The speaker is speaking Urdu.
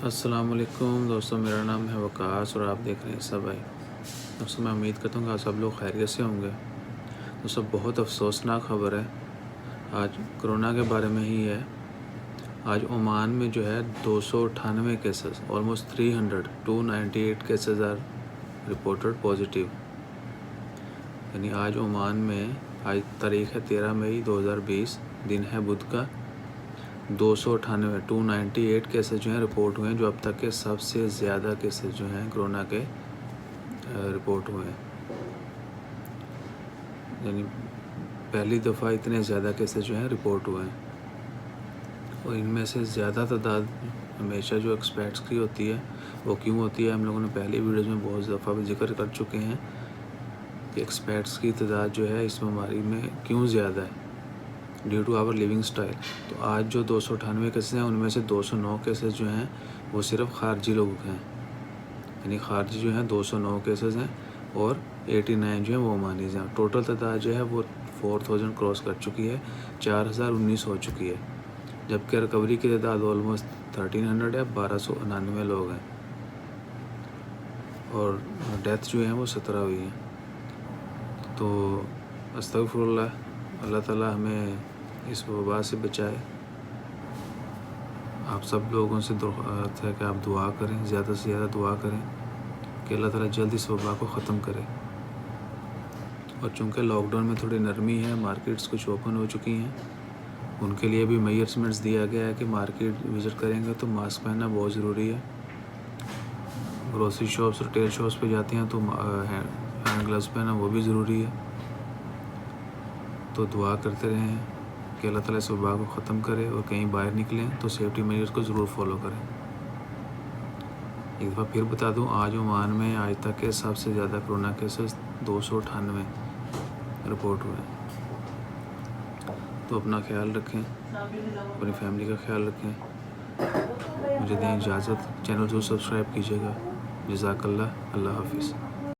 السلام علیکم دوستوں، میرا نام ہے وقاص اور آپ دیکھ رہے ہیں سب بھائی۔ دوستوں میں امید کرتا ہوں کہ آپ سب لوگ خیریت سے ہوں گے۔ دوستوں بہت افسوسناک خبر ہے، آج کرونا کے بارے میں ہی ہے۔ آج عمان میں جو ہے 298 cases, almost 298 cases are reported positive. یعنی آج عمان میں، آج تاریخ ہے 13 مئی 2020، دن ہے بدھ کا، 298 کیسز جو ہیں رپورٹ ہوئے ہیں، جو اب تک کے سب سے زیادہ کیسز جو ہیں کرونا کے رپورٹ ہوئے ہیں۔ یعنی پہلی دفعہ اتنے زیادہ کیسز جو ہیں رپورٹ ہوئے ہیں، اور ان میں سے زیادہ تعداد ہمیشہ جو ایکسپیکٹس کی ہوتی ہے وہ کیوں ہوتی ہے، ہم لوگوں نے پہلی ویڈیوز میں بہت دفعہ بھی ذکر کر چکے ہیں کہ ایکسپیکٹس کی تعداد جو ہے اس بیماری میں کیوں زیادہ ہے، due to our living style. تو آج جو 298 کیسز ہیں ان میں سے 209 کیسز جو ہیں وہ صرف خارجی لوگوں کے ہیں، یعنی خارجی جو ہیں 209 کیسز ہیں، اور 89 جو ہیں وہ عمانیز ہیں۔ ٹوٹل تعداد جو ہے وہ 4000 کراس کر چکی ہے، 4019 ہو چکی ہے، جبکہ ریکوری کی تعداد آلموسٹ 1300 ہے، 1299 لوگ ہیں، اور ڈیتھ جو ہیں وہ 17 ہوئی ہیں۔ تو استغفر اللہ، اللہ تعالیٰ ہمیں اس وبا سے بچائے۔ آپ سب لوگوں سے درخواست ہے کہ آپ دعا کریں، زیادہ سے زیادہ دعا کریں کہ اللہ تعالیٰ جلد اس وبا کو ختم کرے۔ اور چونکہ لاک ڈاؤن میں تھوڑی نرمی ہے، مارکیٹس کچھ اوپن ہو چکی ہیں، ان کے لیے بھی میجرمنٹس دیا گیا ہے کہ مارکیٹ وزٹ کریں گے تو ماسک پہننا بہت ضروری ہے۔ گروسری شاپس، ریٹیل شاپس پہ جاتے ہیں تو ہینڈ گلوز پہننا وہ بھی ضروری ہے۔ تو دعا کرتے رہیں کہ اللہ تعالیٰ اس وبا کو ختم کرے، اور کہیں باہر نکلیں تو سیفٹی میجرز کو ضرور فالو کریں۔ ایک دفعہ پھر بتا دوں، آج عمان میں آج تک کے سب سے زیادہ کرونا کیسز 298 رپورٹ ہوئے ہیں۔ تو اپنا خیال رکھیں، اپنی فیملی کا خیال رکھیں۔ مجھے دیں اجازت، چینل کو سبسکرائب کیجیے گا۔ جزاک اللہ، اللہ حافظ۔